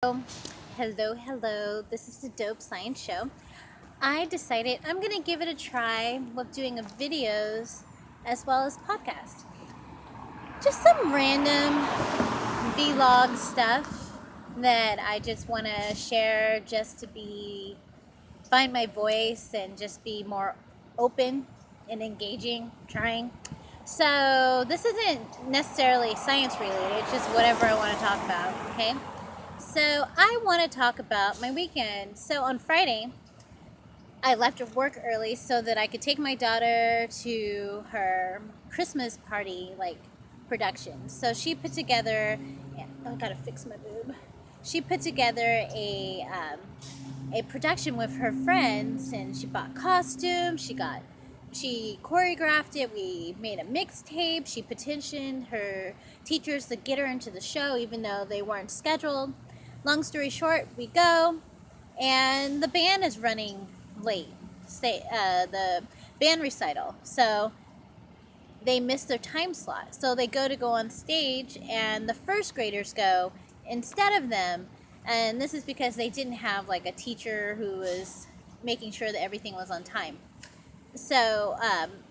Hello. This is the Dope Science Show. I decided I'm going to give it a try with doing a videos as well as podcast. Just some random vlog stuff that I just want to share just to find my voice and just be more open and engaging, trying. So this isn't necessarily science related, it's just whatever I want to talk about, okay? So I want to talk about my weekend. So on Friday, I left work early so that I could take my daughter to her Christmas party, production. So she put together, I gotta fix my boob. She put together a production with her friends, and she bought costumes. She choreographed it. We made a mixtape. She petitioned her teachers to get her into the show, even though they weren't scheduled. Long story short, we go, and the band is running late. The band recital, so they missed their time slot. So they go on stage, and the first graders go instead of them. And this is because they didn't have like a teacher who was making sure that everything was on time. So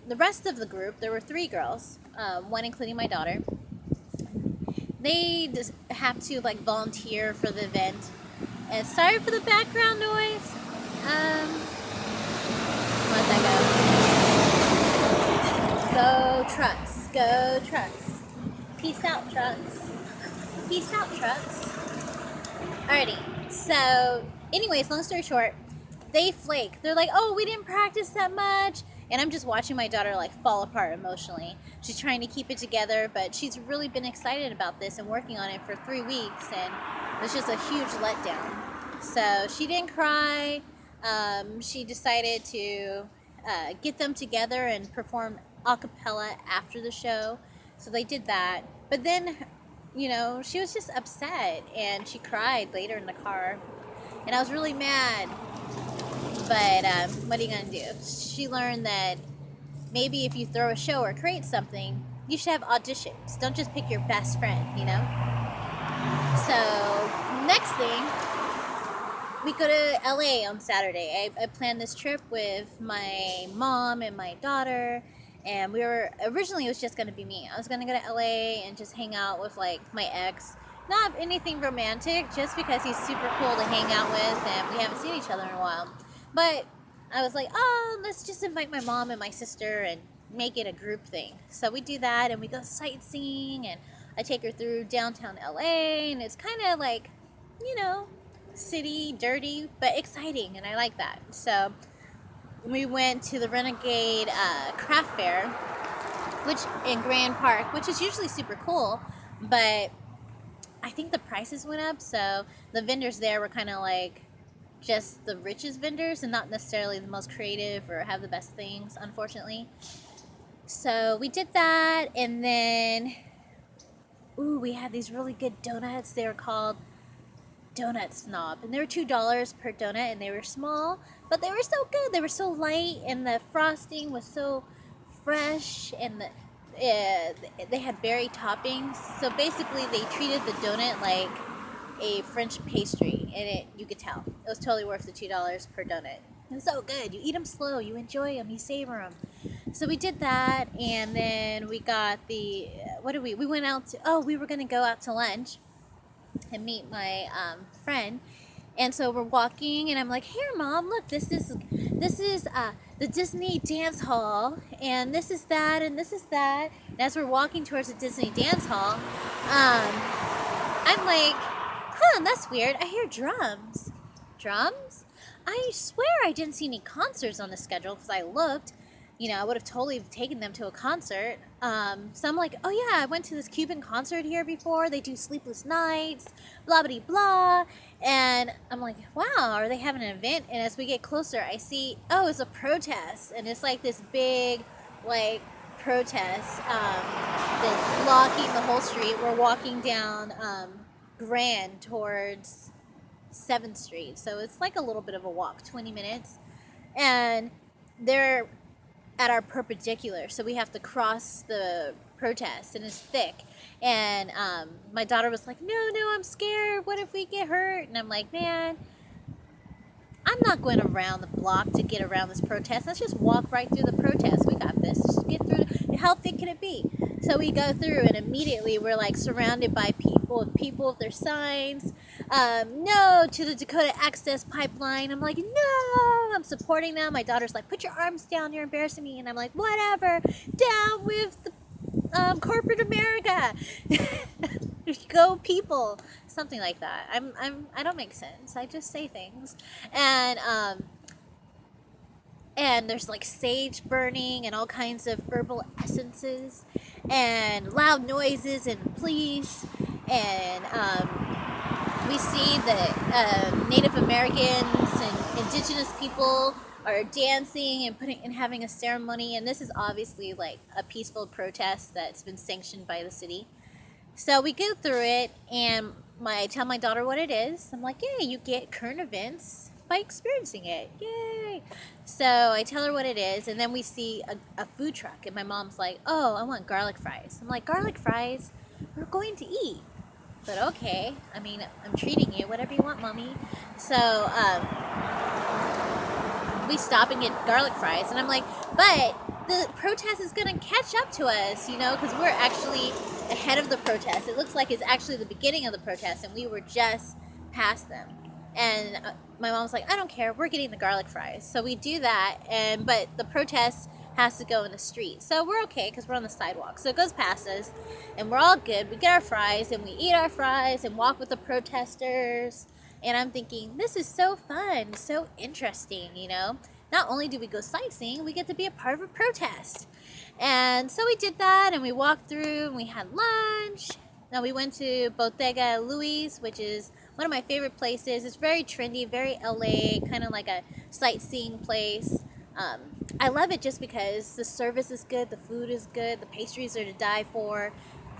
the rest of the group, there were three girls, one including my daughter. They just have to volunteer for the event. And sorry for the background noise. Let that go. Go trucks. Go trucks. Peace out, trucks. Peace out, trucks. Alrighty. So, anyways, long story short, they flake. They're like, oh, we didn't practice that much. And I'm just watching my daughter fall apart emotionally. She's trying to keep it together, but she's really been excited about this and working on it for 3 weeks, and it was just a huge letdown. So she didn't cry. She decided to get them together and perform a cappella after the show. So they did that. But then, she was just upset, and she cried later in the car. And I was really mad. But what are you going to do? She learned that maybe if you throw a show or create something, you should have auditions. Don't just pick your best friend. So, next thing, we go to LA on Saturday. I planned this trip with my mom and my daughter, and originally it was just going to be me. I was going to go to LA and just hang out with my ex. Not anything romantic, just because he's super cool to hang out with, and we haven't seen each other in a while. But I was like, oh, let's just invite my mom and my sister and make it a group thing. So we do that, and we go sightseeing, and I take her through downtown LA, and it's kind of city, dirty, but exciting, and I like that. So we went to the Renegade Craft Fair, which in Grand Park, which is usually super cool, but I think the prices went up, so the vendors there were kind of just the richest vendors and not necessarily the most creative or have the best things, unfortunately. So we did that, and then we had these really good donuts. They were called Donut Snob, and they were $2 per donut, and they were small, but they were so good. They were so light, and the frosting was so fresh, and they had berry toppings. So basically, they treated the donut like a French pastry, and you could tell it was totally worth the $2 per donut. It was so good. You eat them slow, you enjoy them, you savor them. So we did that, and then we got we went out to, we were going to go out to lunch and meet my friend. And so we're walking, and I'm like, "Here, Mom, look, this is the Disney Dance Hall, and this is that, and this is that." And as we're walking towards the Disney Dance Hall, I'm like, that's weird. I hear drums. Drums? I swear I didn't see any concerts on the schedule, because I looked. I would have totally taken them to a concert. So I'm like, oh yeah, I went to this Cuban concert here before. They do Sleepless Nights, blah, blah, blah. And I'm like, wow, are they having an event? And as we get closer, I see, it's a protest. And it's this big, protest that's blocking the whole street. We're walking down Grand towards 7th Street. So it's a little bit of a walk, 20 minutes. And they're at our perpendicular, so we have to cross the protest and it's thick. And my daughter was like, no, I'm scared. What if we get hurt? And I'm like, man, I'm not going around the block to get around this protest. Let's just walk right through the protest. We got this. Just get through. How thick can it be? So we go through, and immediately we're like surrounded by people with their signs. No to the Dakota Access Pipeline. I'm like, no. I'm supporting them. My daughter's like, put your arms down. You're embarrassing me. And I'm like, whatever. Down with the corporate America. Go people, something like that. I don't make sense. I just say things, and there's like sage burning and all kinds of herbal essences, and loud noises and police, and we see that Native Americans and indigenous people are dancing and having a ceremony, and this is obviously like a peaceful protest that's been sanctioned by the city. So we go through it, and I tell my daughter what it is. I'm like, yay, you get current events by experiencing it. Yay. So I tell her what it is, and then we see a food truck, and my mom's like, oh, I want garlic fries. I'm like, garlic fries? We're going to eat. But okay, I mean, I'm treating you, whatever you want, mommy. So we stop and get garlic fries, and I'm like, but the protest is going to catch up to us, because we're actually ahead of the protest. It looks like it's actually the beginning of the protest, and we were just past them. And my mom's like, I don't care, we're getting the garlic fries. So we do that, but the protest has to go in the street. So we're okay because we're on the sidewalk. So it goes past us, and we're all good. We get our fries, and we eat our fries and walk with the protesters. And I'm thinking, this is so fun, so interesting, Not only do we go sightseeing, we get to be a part of a protest. And so we did that, and we walked through, and we had lunch. Now we went to Bodega Luis, which is one of my favorite places. It's very trendy, very LA, kind of like a sightseeing place. I love it just because the service is good, the food is good, the pastries are to die for,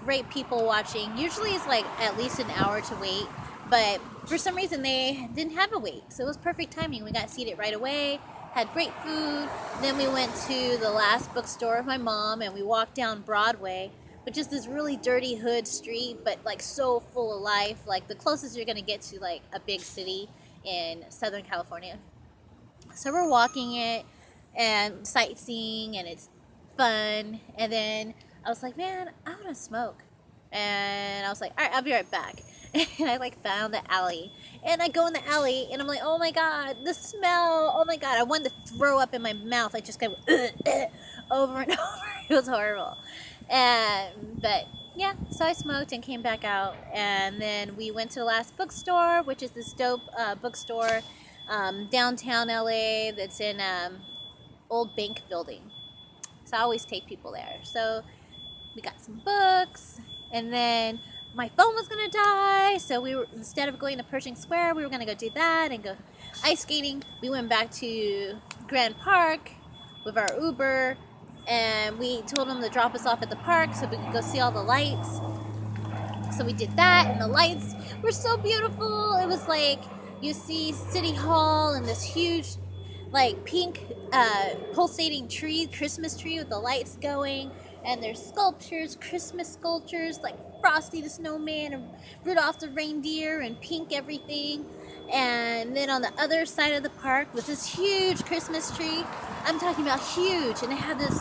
great people watching. Usually it's like at least an hour to wait, but for some reason they didn't have a wait, so it was perfect timing. We got seated right away, had great food. Then we went to the last bookstore of my mom, and we walked down Broadway, which is this really dirty hood street, but like so full of life, like the closest you're gonna get to like a big city in Southern California. So we're walking it and sightseeing, and it's fun. And then I was like, man, I want to smoke. And I was like, all right, I'll be right back. And I like found the alley, and I go in the alley, and I'm like, oh my god, the smell, oh my god, I wanted to throw up in my mouth. I just go over and over. It was horrible. But yeah, so I smoked and came back out, and then we went to the last bookstore, which is this dope bookstore downtown LA that's in old bank building. So I always take people there. So we got some books, and then my phone was gonna die, so we were, instead of going to Pershing Square, we were gonna go do that and go ice skating. We went back to Grand Park with our Uber, and we told them to drop us off at the park so we could go see all the lights. So we did that, and the lights were so beautiful. It was like you see City Hall and this huge like pink pulsating tree, Christmas tree with the lights going, and there's sculptures, Christmas sculptures like Frosty the Snowman and Rudolph the Reindeer and pink everything. And then on the other side of the park was this huge Christmas tree. I'm talking about huge, and it had this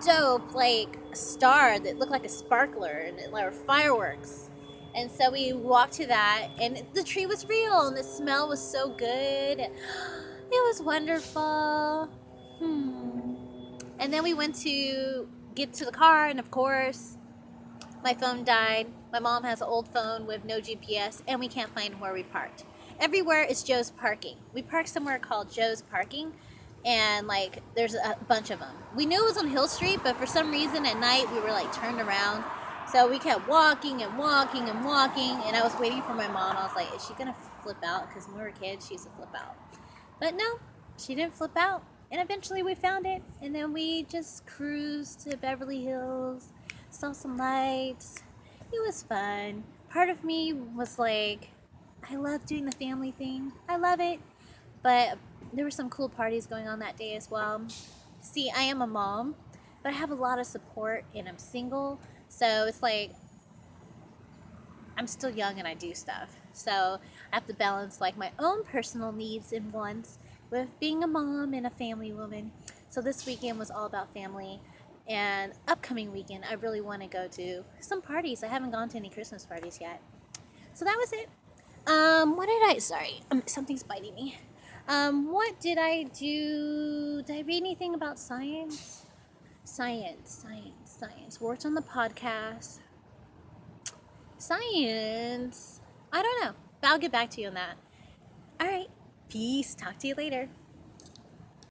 dope like star that looked like a sparkler, and it were fireworks. And so we walked to that, and the tree was real, and the smell was so good. It was wonderful. And then we went to get to the car, and of course, my phone died. My mom has an old phone with no GPS, and we can't find where we parked. Everywhere is Joe's Parking. We parked somewhere called Joe's Parking, and like there's a bunch of them. We knew it was on Hill Street, but for some reason at night we were like turned around. So we kept walking and walking and walking, and I was waiting for my mom. I was like, is she gonna flip out? Because when we were kids, she used to flip out. But no, she didn't flip out. And eventually we found it, and then we just cruised to Beverly Hills, saw some lights. It was fun. Part of me was like, I love doing the family thing. I love it. But there were some cool parties going on that day as well. See, I am a mom, but I have a lot of support, and I'm single. So it's like I'm still young and I do stuff. So I have to balance like my own personal needs and wants with being a mom and a family woman. So this weekend was all about family. And upcoming weekend, I really want to go to some parties. I haven't gone to any Christmas parties yet. So that was it. What did I? Sorry, something's biting me. What did I do? Did I read anything about science? Science. Worked on the podcast. Science. I don't know, but I'll get back to you on that. All right. Peace. Talk to you later.